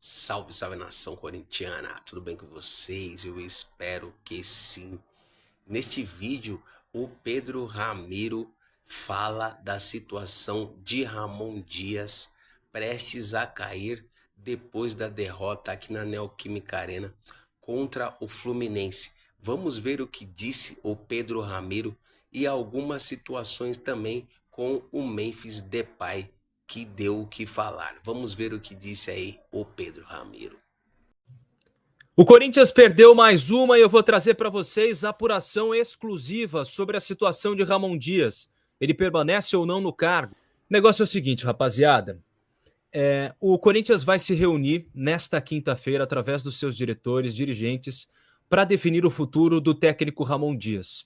Salve, salve nação corintiana, tudo bem com vocês? Eu espero que sim. Neste vídeo, o Pedro Ramiro fala da situação de Ramon Dias prestes a cair depois da derrota aqui na Neoquímica Arena contra o Fluminense. Vamos ver o que disse o Pedro Ramiro e algumas situações também com o Memphis Depay que deu o que falar. Vamos ver o que disse aí o Pedro Ramiro. O Corinthians perdeu mais uma e eu vou trazer para vocês a apuração exclusiva sobre a situação de Ramon Dias. Ele permanece ou não no cargo? O negócio é o seguinte, rapaziada. O Corinthians vai se reunir nesta quinta-feira através dos seus diretores, dirigentes, para definir o futuro do técnico Ramon Dias.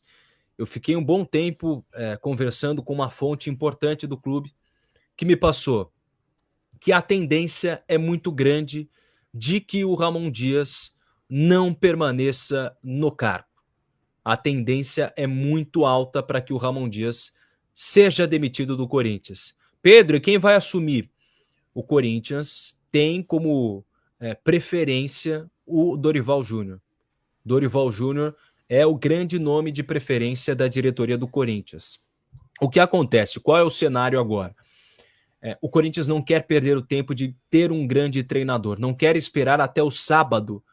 Eu fiquei um bom tempo conversando com uma fonte importante do clube que me passou que a tendência é muito grande de que o Ramon Dias não permaneça no cargo. A tendência é muito alta para que o Ramon Dias seja demitido do Corinthians. Pedro, e quem vai assumir? O Corinthians tem como preferência o Dorival Júnior. Dorival Júnior é o grande nome de preferência da diretoria do Corinthians. O que acontece? Qual é o cenário agora? O Corinthians não quer perder o tempo de ter um grande treinador, não quer esperar até o sábado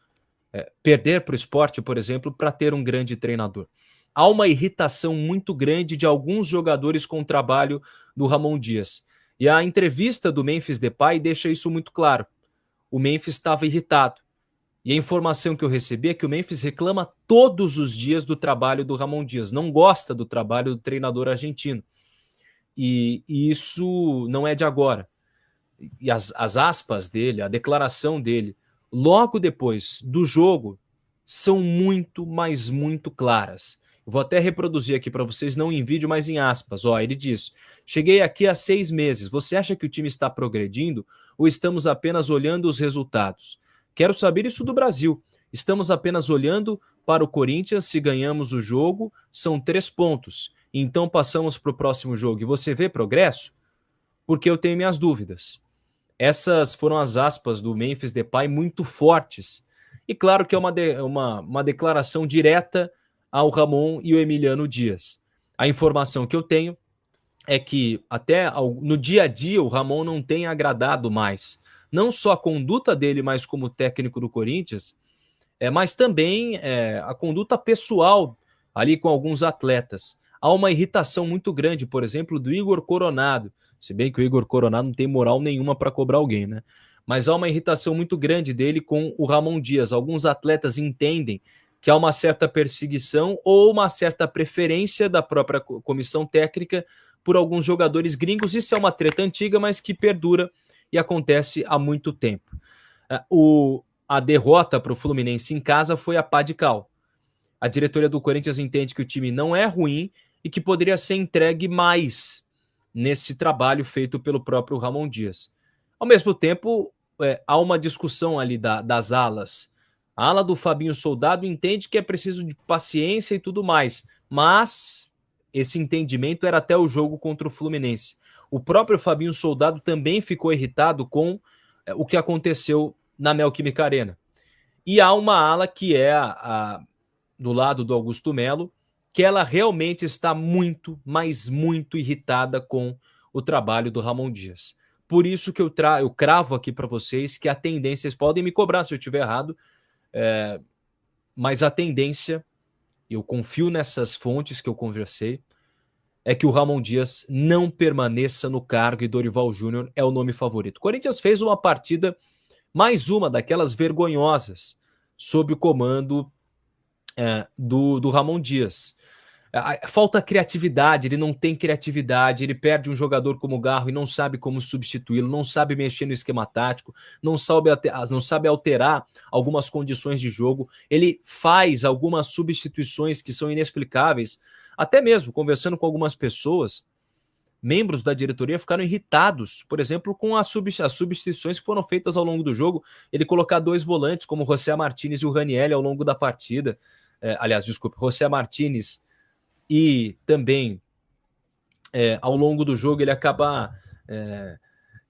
perder para o Sport, por exemplo, para ter um grande treinador. Há uma irritação muito grande de alguns jogadores com o trabalho do Ramon Dias. E a entrevista do Memphis Depay deixa isso muito claro. O Memphis estava irritado. E a informação que eu recebi é que o Memphis reclama todos os dias do trabalho do Ramon Dias, não gosta do trabalho do treinador argentino. E isso não é de agora. E as aspas dele, a declaração dele, logo depois do jogo, são muito, mas muito claras. Eu vou até reproduzir aqui para vocês, não em vídeo, mas em aspas. Ele diz: cheguei aqui há 6 meses. Você acha que o time está progredindo ou estamos apenas olhando os resultados? Quero saber isso do Brasil. Estamos apenas olhando para o Corinthians. Se ganhamos o jogo, são 3 pontos. Então passamos para o próximo jogo. E você vê progresso? Porque eu tenho minhas dúvidas. Essas foram as aspas do Memphis Depay muito fortes. E claro que é uma declaração direta ao Ramon e o Emiliano Dias. A informação que eu tenho é que até no dia a dia o Ramon não tem agradado mais. Não só a conduta dele, mas como técnico do Corinthians, mas também a conduta pessoal ali com alguns atletas. Há uma irritação muito grande, por exemplo, do Igor Coronado. Se bem que o Igor Coronado não tem moral nenhuma para cobrar alguém, né? Mas há uma irritação muito grande dele com o Ramon Dias. Alguns atletas entendem que há uma certa perseguição ou uma certa preferência da própria comissão técnica por alguns jogadores gringos. Isso é uma treta antiga, mas que perdura e acontece há muito tempo. A derrota para o Fluminense em casa foi a pá de cal. A diretoria do Corinthians entende que o time não é ruim e que poderia ser entregue mais nesse trabalho feito pelo próprio Ramon Dias. Ao mesmo tempo, há uma discussão ali das alas. A ala do Fabinho Soldado entende que é preciso de paciência e tudo mais, mas esse entendimento era até o jogo contra o Fluminense. O próprio Fabinho Soldado também ficou irritado com o que aconteceu na Neoquímica Arena. E há uma ala que é do lado do Augusto Melo, que ela realmente está muito, mas muito irritada com o trabalho do Ramon Dias. Por isso que eu cravo aqui para vocês que a tendência, vocês podem me cobrar se eu estiver errado, mas a tendência, eu confio nessas fontes que eu conversei, é que o Ramon Dias não permaneça no cargo e Dorival Júnior é o nome favorito. O Corinthians fez uma partida, mais uma daquelas vergonhosas, sob o comando do Ramon Dias. Falta criatividade, ele não tem criatividade, ele perde um jogador como o Garro e não sabe como substituí-lo, não sabe mexer no esquema tático, não sabe alterar algumas condições de jogo, ele faz algumas substituições que são inexplicáveis. Até mesmo, conversando com algumas pessoas, membros da diretoria ficaram irritados, por exemplo, com as substituições que foram feitas ao longo do jogo, ele colocar 2 volantes, como o José Martínez e o Ranieri ao longo da partida, José Martínez e também ao longo do jogo ele acaba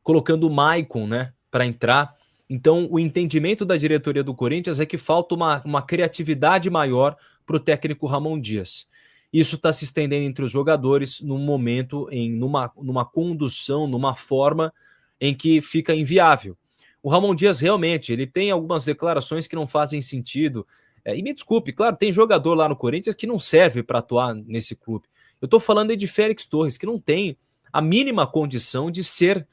colocando o Maicon, né, para entrar. Então, o entendimento da diretoria do Corinthians é que falta uma criatividade maior para o técnico Ramon Dias. Isso está se estendendo entre os jogadores num momento, numa condução, numa forma em que fica inviável. O Ramon Dias realmente, ele tem algumas declarações que não fazem sentido. E me desculpe, claro, tem jogador lá no Corinthians que não serve para atuar nesse clube. Eu estou falando aí de Félix Torres, que não tem a mínima condição de ser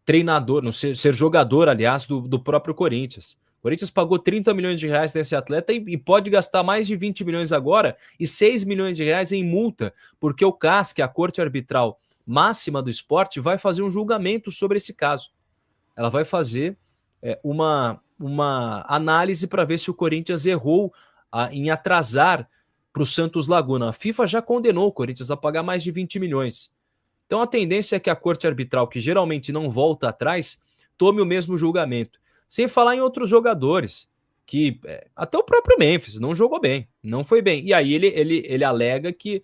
treinador, não ser jogador, aliás, do próprio Corinthians. O Corinthians pagou 30 milhões de reais nesse atleta e pode gastar mais de 20 milhões agora e 6 milhões de reais em multa, porque o CAS, que é a Corte Arbitral Máxima do Esporte, vai fazer um julgamento sobre esse caso. Ela vai fazer uma análise para ver se o Corinthians errou em atrasar para o Santos Laguna. A FIFA já condenou o Corinthians a pagar mais de 20 milhões. Então a tendência é que a corte arbitral, que geralmente não volta atrás, tome o mesmo julgamento. Sem falar em outros jogadores, que até o próprio Memphis não jogou bem, não foi bem. E aí ele alega que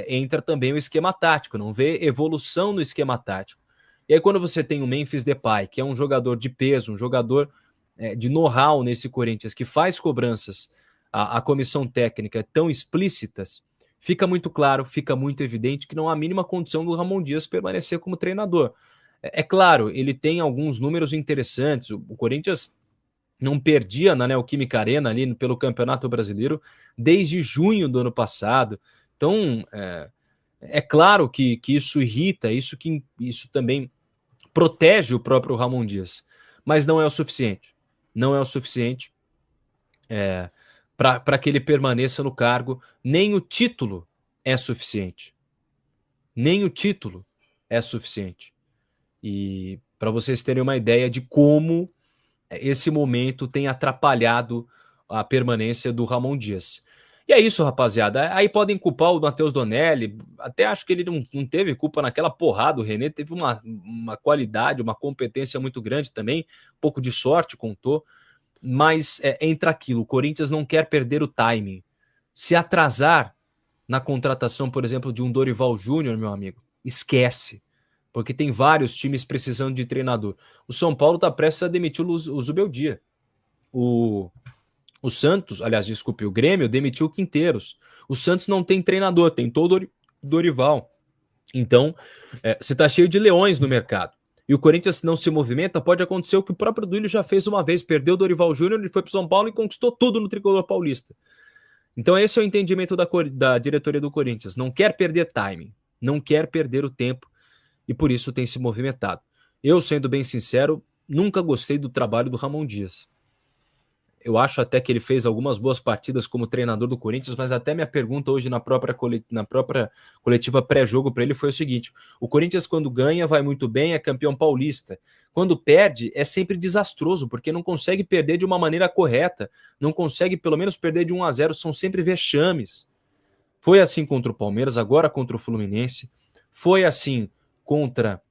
entra também o esquema tático, não vê evolução no esquema tático. E aí quando você tem o Memphis Depay, que é um jogador de peso, um jogador de know-how nesse Corinthians, que faz cobranças à comissão técnica tão explícitas, fica muito claro, fica muito evidente que não há a mínima condição do Ramon Dias permanecer como treinador. É claro, ele tem alguns números interessantes. O Corinthians não perdia na Neoquímica Arena ali pelo Campeonato Brasileiro desde junho do ano passado. Então, é claro que isso irrita, isso também protege o próprio Ramon Dias, mas não é o suficiente. Não é o suficiente para que ele permaneça no cargo. Nem o título é suficiente. Nem o título é suficiente. E para vocês terem uma ideia de como esse momento tem atrapalhado a permanência do Ramon Dias. E é isso, rapaziada. Aí podem culpar o Matheus Donelli. Até acho que ele não teve culpa naquela porrada. O René teve uma qualidade, uma competência muito grande também. Um pouco de sorte contou. Mas entra aquilo. O Corinthians não quer perder o timing. Se atrasar na contratação, por exemplo, de um Dorival Júnior, meu amigo, esquece. Porque tem vários times precisando de treinador. O São Paulo está prestes a demitir o Zubeldia. O Santos, aliás, desculpe, o Grêmio demitiu o Quinteiros. O Santos não tem treinador, tem todo o Dorival. Então, você está cheio de leões no mercado. E o Corinthians não se movimenta, pode acontecer o que o próprio Duílio já fez uma vez, perdeu o Dorival Júnior, ele foi para o São Paulo e conquistou tudo no tricolor paulista. Então esse é o entendimento da diretoria do Corinthians. Não quer perder timing, não quer perder o tempo e por isso tem se movimentado. Eu, sendo bem sincero, nunca gostei do trabalho do Ramon Dias. Eu acho até que ele fez algumas boas partidas como treinador do Corinthians, mas até minha pergunta hoje na própria coletiva pré-jogo para ele foi o seguinte: o Corinthians quando ganha vai muito bem, é campeão paulista. Quando perde é sempre desastroso, porque não consegue perder de uma maneira correta, não consegue pelo menos perder de 1-0, são sempre vexames. Foi assim contra o Palmeiras, agora contra o Fluminense, foi assim contra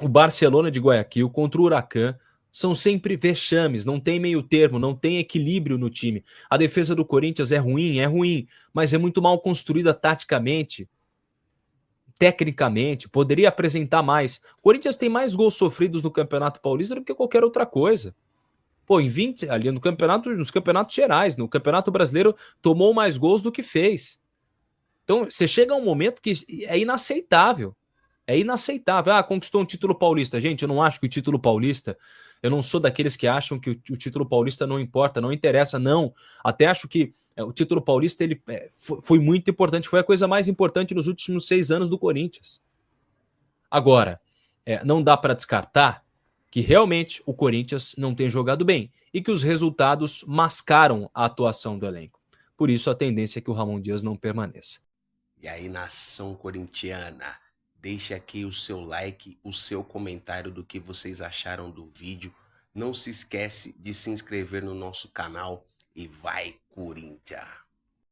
o Barcelona de Guayaquil, contra o Huracan. São sempre vexames, não tem meio termo, não tem equilíbrio no time. A defesa do Corinthians é ruim, mas é muito mal construída taticamente, tecnicamente, poderia apresentar mais. O Corinthians tem mais gols sofridos no Campeonato Paulista do que qualquer outra coisa. Pô, em 20, ali nos campeonatos gerais, no Campeonato Brasileiro, tomou mais gols do que fez. Então, você chega a um momento que é inaceitável. É inaceitável. Ah, conquistou um título paulista. Gente, eu não acho que o título paulista... Eu não sou daqueles que acham que o título paulista não importa, não interessa, não. Até acho que o título paulista ele, foi muito importante, foi a coisa mais importante nos últimos 6 anos do Corinthians. Agora, não dá para descartar que realmente o Corinthians não tem jogado bem e que os resultados mascaram a atuação do elenco. Por isso a tendência é que o Ramon Dias não permaneça. E aí, nação corintiana, deixe aqui o seu like, o seu comentário do que vocês acharam do vídeo. Não se esquece de se inscrever no nosso canal e vai, Corinthians!